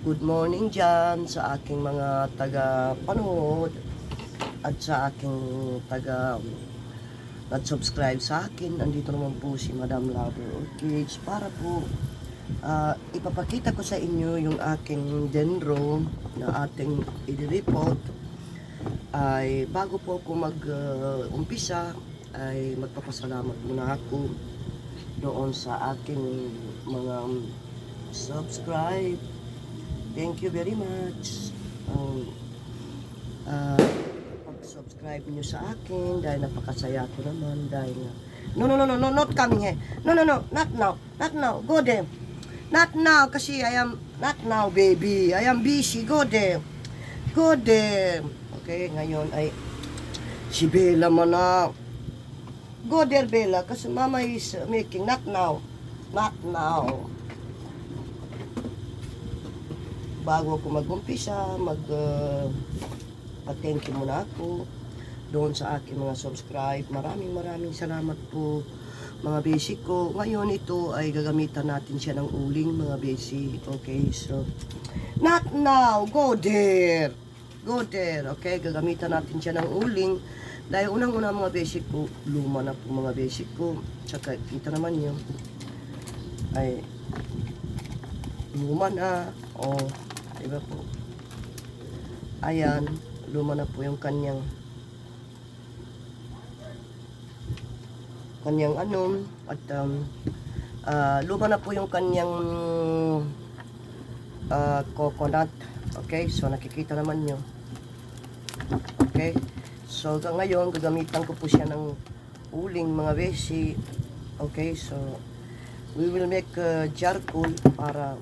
Good morning dyan sa aking mga taga-panood at sa aking taga nag-subscribe sa akin. Andito naman po si Madam Lover Orchids para po ipapakita ko sa inyo yung aking dendro na ating i-report. Ay bago po ako mag-umpisa ay magpapasalamat muna ako doon sa aking mga subscribe. Thank you very much. Pag-subscribe niyo sa akin dahil napakasaya ko naman dahil no, not coming here. No, not now. Go there. Not now kasi I am not now, baby. I am busy. Go there. Okay, ngayon ay si Bella man na. Go there, Bella, kasi mama is making not now. Bago ako mag-umpisa, thank you muna ako doon sa aking mga subscribe. Maraming salamat po mga basic ko. Ngayon ito ay gagamitan natin siya ng uling mga basic. Okay, so not now, go there. Okay, gagamitan natin siya ng uling dahil unang-una mga basic ko, luma na po mga basic ko. Tsaka kita naman yun ay luma na. Diba po? Ayan, luma na po yung kanyang ano, at luma na po yung kanyang coconut. Okay, so nakikita naman nyo. Okay, so ngayon gagamitan ko po siya ng uling mga besi. Okay, so we will make charcoal para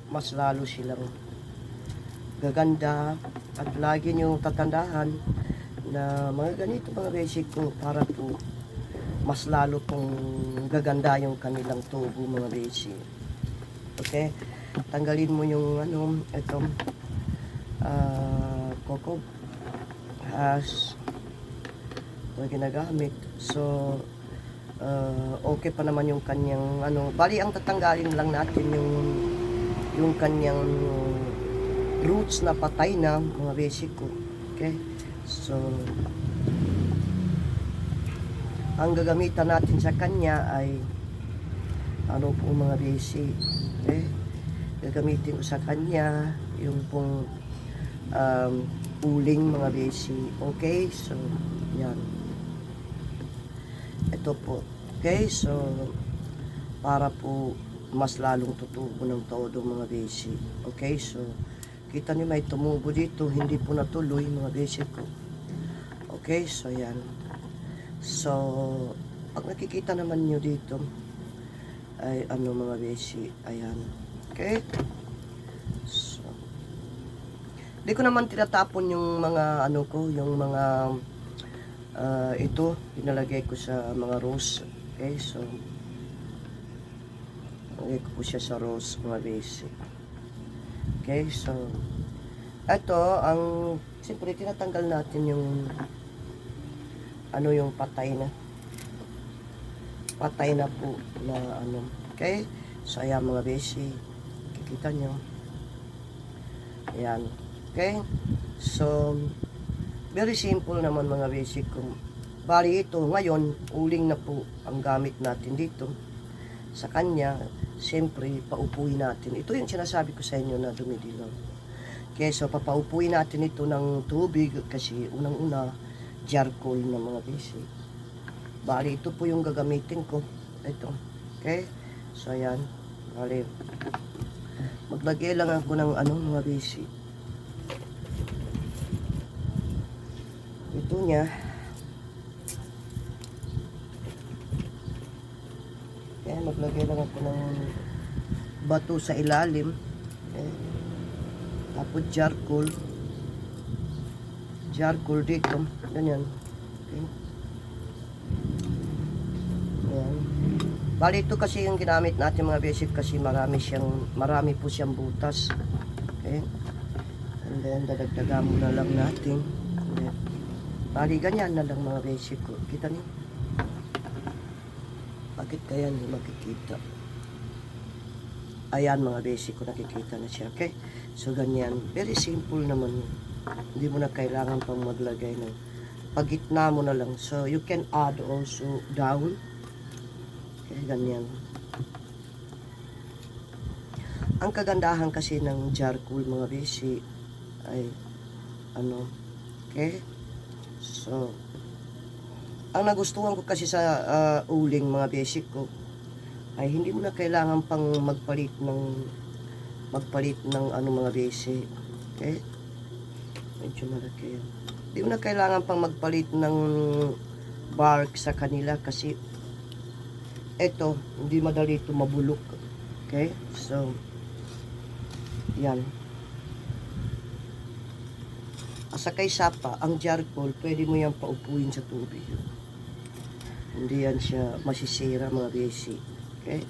mas lalo silang gaganda, at lagi nyo tatandahan na mga ganito mga basic ko para po mas lalo pong gaganda yung kanilang tubo mga basic. Okay, tanggalin mo yung ano, itong coco has ito ginagamit. So okay pa naman yung kanyang ano, bali ang tatanggalin lang natin yung kanyang roots na patay na mga basic ko. Okay, so ang gagamitan natin sa kanya ay ano po mga basic. Okay, gagamitin ko sa kanya yung pong uling mga basic. Okay, so yan, ito po. Okay, so para po mas lalong tutubo ng todo mga basic. Okay, so kita niyo may tumubo dito, hindi po natuloy mga basic ko. Okay, so yan. So pag nakikita naman niyo dito ay ano mga basic, ayan. Okay, so di ko naman tinatapon yung mga ano ko, yung mga ito pinalagay ko sa mga rose. Okay, so lagay ko po siya sa rose mga basic. Okay, so ito ang siyempre tinatanggal natin yung ano, yung patay na po na ano. Okay, so ayan mga basic, kikita nyo ayan. Okay, so very simple naman mga basic kung bali ito ngayon uling na po ang gamit natin dito sa kanya. Siyempre paupuin natin ito, yung sinasabi ko sa inyo na dumidilaw. Okay, so papaupuin natin ito ng tubig kasi unang-una charcoal na mga basic. Bali ito po yung gagamitin ko ito. Okay, so ayan, bali maglagay lang ako ng ano mga basic ito niya. Kaya maglagay lang ako ng bato sa ilalim. Okay. Tapos charcoal dito. Ganyan. Okay. Ayan. Bali ito kasi yung ginamit natin mga basic kasi marami po siyang butas. Okay. And then dadagdagan muna lang natin. Okay. Bali ganyan na lang mga basic ko. Kita niyo? Bakit kaya hindi makikita? Ayan mga basic ko, nakikita na siya. Okay, So, ganyan. Very simple naman yun. Hindi mo na kailangan pang maglagay ng pagitna mo na lang. So, you can add also down. Okay, ganyan. Ang kagandahan kasi ng charcoal mga besi ay ano, okay? So, ang nagustuhan ko kasi sa uling mga basic ko ay hindi mo na kailangan pang magpalit ng ano mga besi. Okay? Medyo malaki yan. Hindi mo na kailangan pang magpalit ng bark sa kanila kasi eto, hindi madali ito mabulok. Okay? So, yan. Asa kay sapa, ang charcoal, pwede mo yan paupuin sa tubig. Hindi yan siya masisira mga besi. Okay?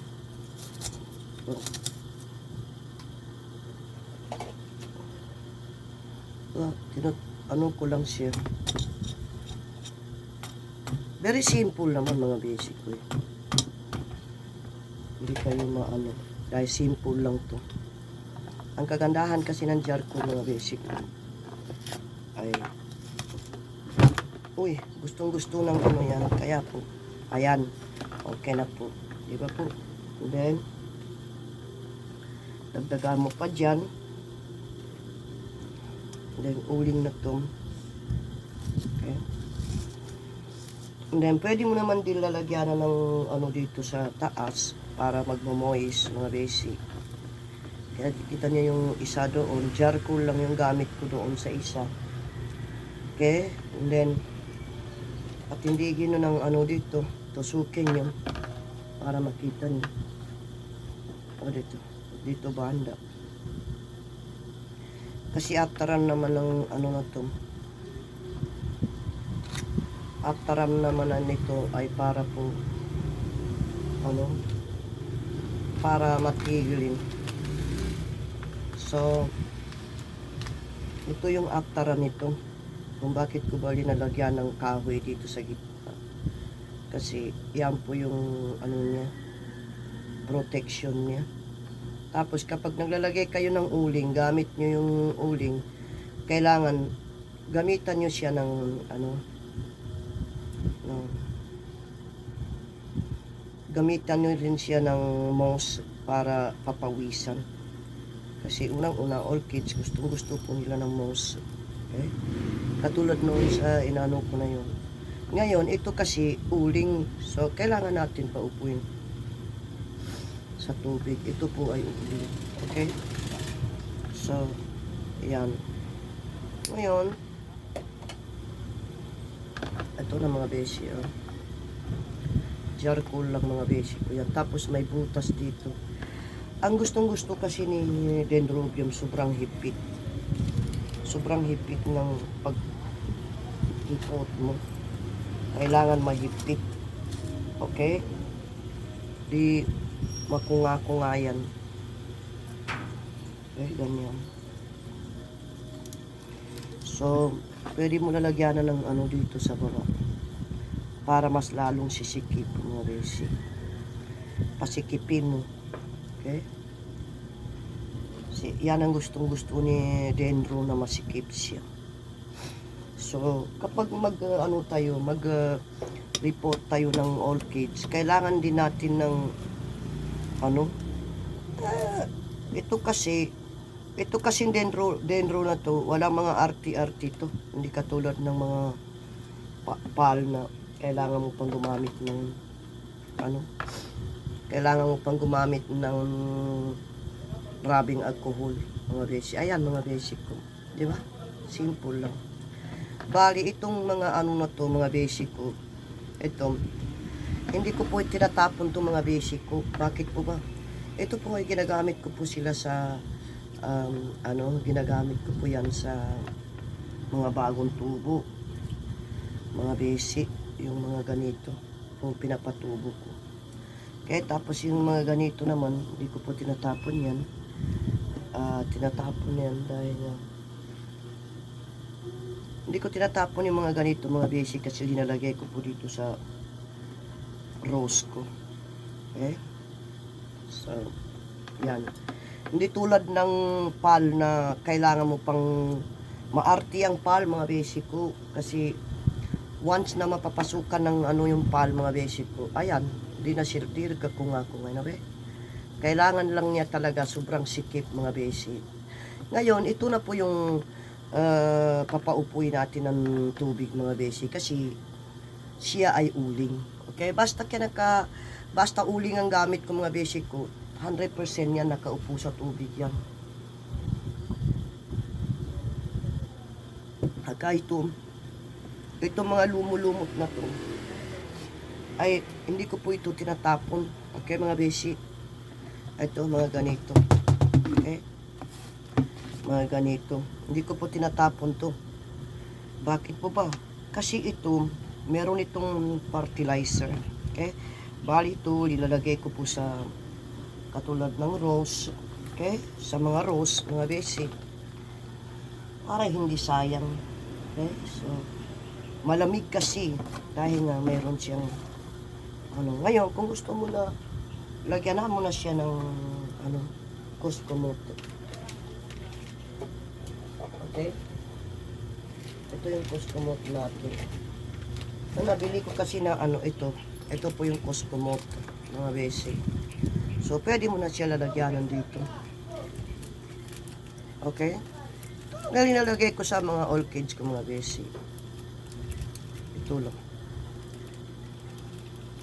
So, ano ko lang siya. Very simple naman mga basic ko eh. Hindi kayo maano. Dahil simple lang to. Ang kagandahan kasi ng charcoal mga basic ay uy, gustong gusto ng ano yan. Kaya po, ayan. Okay na po. Diba po? And then, dagdagan mo pa dyan. And then, uling na to. Okay. And then, pwede mo naman din lalagyan ng ano dito sa taas para magmo-moist mga basic. Kaya kita niyo yung isa doon. Charcoal lang yung gamit ko doon sa isa. Okay. And then, patindigin nyo ng ano dito. Tusukin nyo. Para makita nyo. O dito. Dito banda. Kasi afteran naman ng ano na to. Afteran naman na nito ay para po ano. Para matigilin. So, ito yung afteran nito. Kung bakit ko ba linalagyan ng kahoy dito sa gitna. Kasi, yan po yung ano niya, protection niya. Tapos, kapag naglalagay kayo ng uling, gamit nyo yung uling, kailangan, gamitan nyo siya ng, ano, gamitan nyo rin siya ng moss para papawisan. Kasi unang-una, all kids, gusto po nila ng moss. Okay? Katulad noon sa inano ko na yun. Ngayon, ito kasi uling. So, kailangan natin paupuin sa tubig. Ito po ay uling. Okay? So, ayan. Ngayon, ito na mga beshi. Oh. Charcoal lang mga beshi ko yan. Tapos may butas dito. Ang gustong-gusto kasi ni Dendrobium, sobrang hipit. Sobrang hipit ng pag-ipot mo. Kailangan mahipit. Okay? Di makunga-kunga yan. Okay, ganyan. So, pwede mo lalagyan na ng ano dito sa baba. Para mas lalong sisikip mo, Resi. Pasikipin mo. Okay? Yan ang gustong-gusto ni Dendro na masikip siya. So, kapag report tayo ng all kids, kailangan din natin ng ito kasi dendro na to, walang mga arti-arti to. Hindi katulad ng mga pal na kailangan mo pang gumamit ng grabing alcohol, mga basic. Ayan mga basic ko, di ba? Simple lang. Bali itong mga na to, mga basic ko, ito hindi ko po tinatapon to mga basic ko. Bakit po ba? Ito po ay ginagamit ko po sila sa ginagamit ko po yan sa mga bagong tubo, mga basic, yung mga ganito kung pinapatubo ko. Okay, tapos yung mga ganito naman, hindi ko po tinatapon yan. Tinatapon yan dahil hindi ko tinatapon yung mga ganito, mga basic, kasi linalagay ko po dito sa rose ko. Okay? So, yan. Hindi tulad ng PAL na kailangan mo pang maarte ang PAL, mga basic ko. Kasi once na mapapasukan ng ano yung PAL, mga basic ko, ayan, di na sirtir ka kung ako ngayon, be. Kailangan lang niya talaga sobrang sikip, mga basic. Ngayon, ito na po yung papaupuin natin ng tubig, mga basic, kasi siya ay uling. Okay, basta uling ang gamit ko, mga basic ko, 100% yan nakaupo sa tubig yan. Haka ito mga lumulumot na to ay hindi ko po ito tinatapon. Okay, mga basic, ito mga ganito. Okay, mga ganito, hindi ko po tinatapon to. Bakit po ba? Kasi ito meron itong fertilizer. Okay, bali ito nilalagay ko po sa katulad ng rose. Okay, sa mga rose, mga basic, para hindi sayang. Okay, so malamig kasi dahil nga mayroon siyang ano. Ngayon, kung gusto mo na lagyan mo na siya ng ano, Coscomote. Okay, ito yung Coscomote natin. So, nabili ko kasi na ano, ito po yung Coscomote, mga basic. So pwede mo na siya lalagyanan dito. Okay, nilalagay ko sa mga orchids ko, mga basic.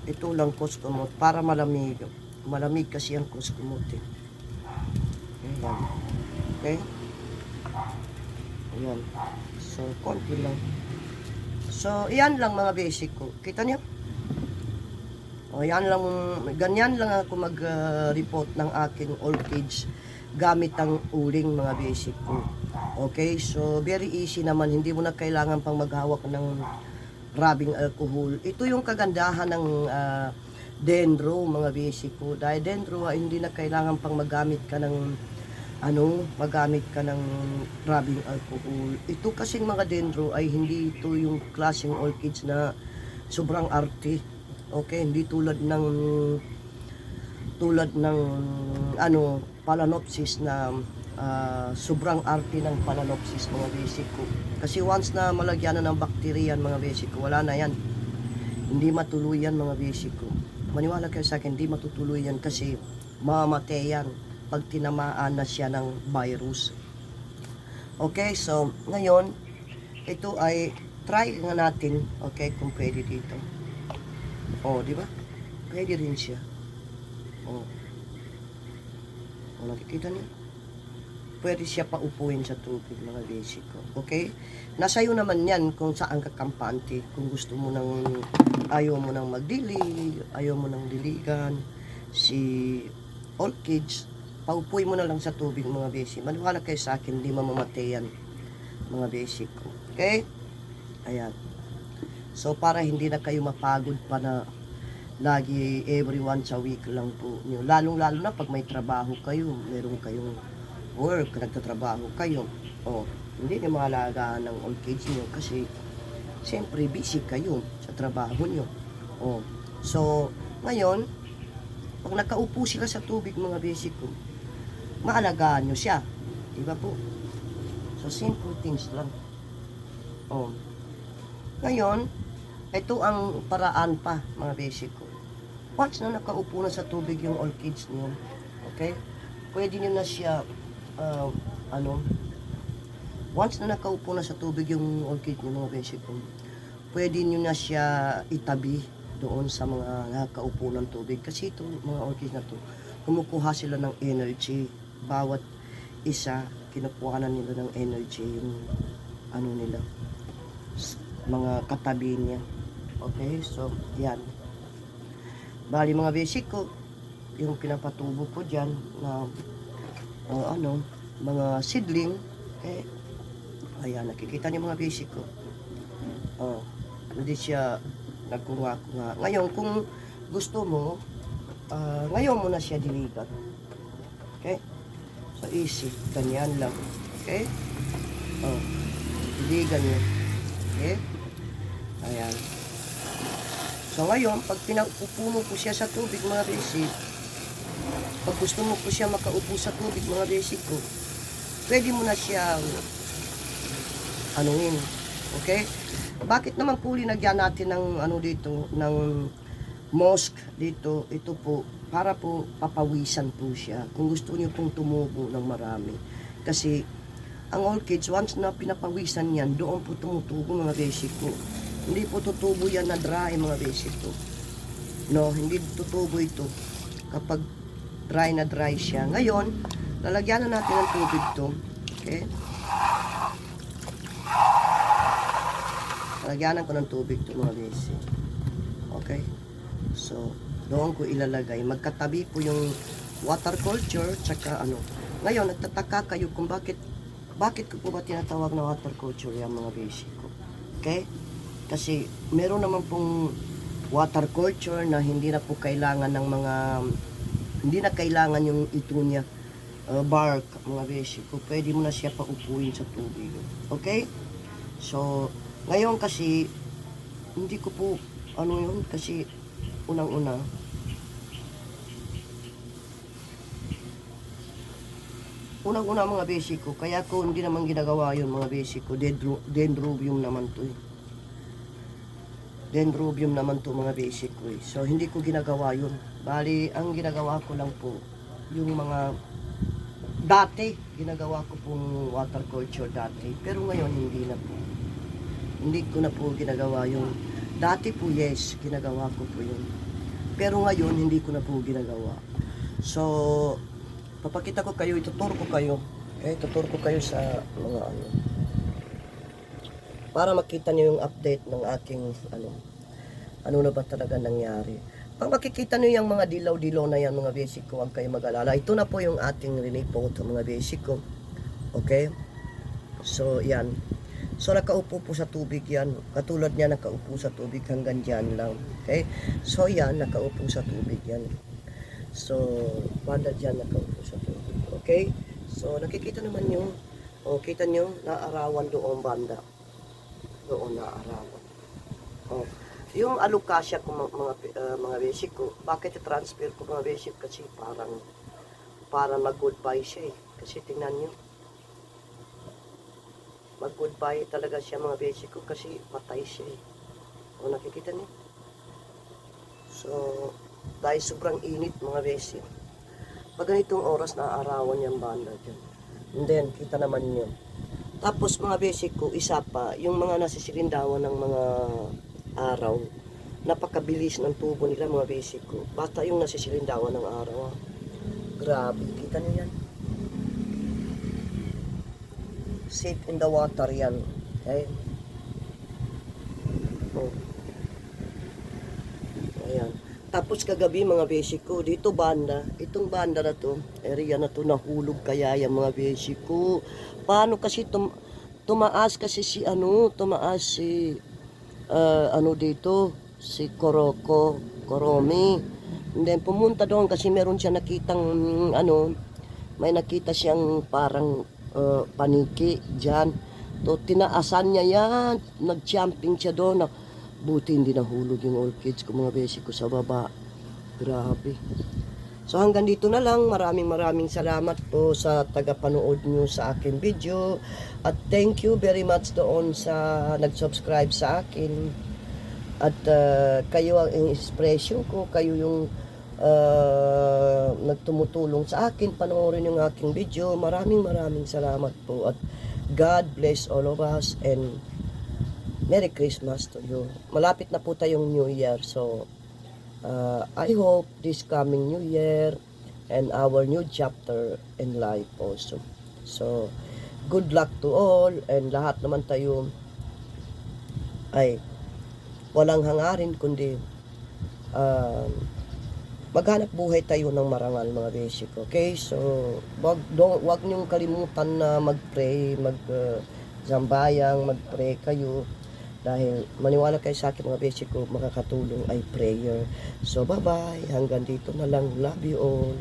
Ito lang Coscomote para malamig. Malamig kasi ang Coscomote. Ayan. Okay? Ayan. So, konti lang. So, iyan lang, mga basic ko. Kita niyo? O, yan lang, ganyan lang ako mag-report ng aking orchids gamit ang uling, mga basic ko. Okay? So, very easy naman. Hindi mo na kailangan pang maghawak ng rubbing alcohol. Ito yung kagandahan ng dendro, mga basic ko. Dahil dendro, hindi na kailangan pang magamit ka ng rubbing alcohol. Ito kasing mga dendro ay hindi ito yung klaseng orchids na sobrang arte. Okay, hindi tulad ng Phalaenopsis na sobrang arte ng Phalaenopsis, mga basic ko. Kasi once na malagyan na ng bakterya, mga basic ko, wala na yan. Hindi matuloy yan, mga basic ko. Maniwala kayo sa akin, hindi matutuloy yan kasi mamamatay yan pag tinamaan na siya ng virus. Okay, so ngayon, ito ay try nga natin, okay, kung pwede dito. Oh, di ba? Pwede rin siya. Oh. Oh, nakikita niyo? Pwede siya paupuin sa tubig, mga basic ko. Okay? Nasa iyo naman yan kung saan kakampante. Kung gusto mo ayaw mo nang magdili, ayaw mo nang diligan, si orchids, paupuin mo na lang sa tubig, mga basic. Maniwala kayo sa akin, hindi mamamatay yan, mga basic ko. Okay? Ayan. So, para hindi na kayo mapagod pa na lagi every once a week lang po. Lalong-lalo na pag may trabaho kayo, meron kayong work, nagtatrabaho kayo. O, hindi na maalagaan ng orchids nyo kasi siyempre busy kayo sa trabaho nyo. O, so, ngayon, pag nakaupo sila sa tubig, mga basic ko, maalagaan nyo siya. Diba po? So, simple things lang. O, ngayon, ito ang paraan pa, mga basic ko. Once na nakaupo na sa tubig yung orchids nyo, okay, pwede nyo na siya, once na nakaupo na sa tubig yung orchid nyo, mga basic ko, pwede nyo na siya itabi doon sa mga nakaupo ng tubig. Kasi itong mga orchids na to, kumukuha sila ng energy. Bawat isa, kinukuha na nila ng energy yung nila, mga katabi niya. Okay, so yan. Bali, mga basic ko, yung pinapatubo ko dyan na mga seedling. Okay, ayan, nakikita niyo, mga basic ko. Hindi siya nagkunga-kunga. Ngayon, kung gusto mo, ngayon mo na siya diligan. Okay, so easy, ganyan lang. Okay, diligan niyo. Okay, ayan. So ngayon, pag pinaupo mo po siya sa tubig, mga basic, Pag gusto mo po siya makaupo sa tubig, mga basic ko, pwede mo na siya anuhin. Okay? Bakit naman po linagyan natin ng ano dito, ng mosque dito? Ito po, para po papawisan po siya. Kung gusto niyo pong tumubo ng marami. Kasi, ang orchids, once na pinapawisan yan, doon po tumutubo mga basic ko. Hindi po tutubo yan na dry mga basic ko. No, hindi tutubo ito kapag dry na dry siya. Ngayon, lalagyan na natin ng tubig to. Okay? Lalagyanan ko ng tubig to mga basic. Okay? So, doon ko ilalagay. Magkatabi po yung water culture tsaka ano. Ngayon, nagtataka kayo kung bakit ko po ba tinatawag na water culture yung mga basic ko. Okay? Kasi meron naman pong water culture na hindi na po kailangan ng mga hindi na kailangan yung ito niya bark mga basic ko. Pwede mo na siya paupuin sa tubig. Okay? So, ngayon kasi hindi ko po ano yun kasi unang-una mga basic ko, kaya ko hindi naman ginagawa yun mga basic ko. Dendrobium naman to eh. Dendrobium naman to mga basic ko eh. So hindi ko ginagawa yun. Bali, ang ginagawa ko lang po yung mga dati, ginagawa ko pong water culture dati. Pero ngayon hindi na po. Hindi ko na po ginagawa yun. Dati po yes, ginagawa ko po yun. Pero ngayon hindi ko na po ginagawa. So, papakita ko kayo, ituturo ko kayo. Okay, tuturo ko kayo sa mga ano. Para makita niyo yung update ng aking ano na ba talaga nangyari. Pag makikita niyo yung mga dilaw-dilaw na yan mga basic ko, huwag kayo mag-alala. Ito na po yung ating report mga basic ko. Okay? So, yan. So, nakaupo po sa tubig yan. Katulad niya, nakaupo sa tubig hanggang dyan lang. Okay? So, yan, nakaupo sa tubig yan. So, banda dyan, nakaupo sa tubig. Okay? So, nakikita naman nyo. O, kita nyo, naarawan doon banda. Doon naarawan. O, yung alokasya ko mga basic ko, bakit i-transfer ko mga basic? Kasi parang mag-goodbye siya eh. Kasi tingnan nyo. Mag-goodbye talaga siya mga basic ko kasi patay siya eh. O nakikita niyo? So, dahil sobrang init mga basic. Pag ganitong oras naaarawan yung banda dyan. And then, kita naman niyo. Tapos mga basic ko, isa pa, yung mga nasisilindawan ng mga araw, napakabilis ng tubo nila mga basic ko. Basta yung nasisilindawan ng araw. Grabe, kita niyo yan. Safe in the water yan. Okay? Oh. Ayan. Tapos kagabi mga basic ko, dito banda, itong banda na to, area na to, nahulog kaya yung mga basic ko. Paano kasi tumaas kasi si dito, si Koromi. And then pumunta doon kasi meron siya nakitang may nakita siyang parang paniki dyan. To, tinaasan niya yan. Nag-jumping siya doon. Buti hindi nahulog yung orchids ko mga basic ko sa baba. Grabe. So hanggang dito na lang. Maraming salamat po sa tagapanood nyo sa aking video. At thank you very much doon sa nag-subscribe sa akin. At kayo ang inspiration ko. Kayo yung nagtumutulong sa akin, panoorin yung aking video. Maraming salamat po at God bless all of us and Merry Christmas to you. Malapit na po tayong New Year, so I hope this coming New Year and our new chapter in life also. So good luck to all, and lahat naman tayo ay walang hangarin kundi maghanap buhay tayo ng marangal mga basic. Okay? So, wag niyong kalimutan na mag-pray, zambayang, mag-pray kayo. Dahil maniwala kayo sa akin mga basic ko, makakatulong ay prayer. So, bye-bye. Hanggang dito na lang. Love you all.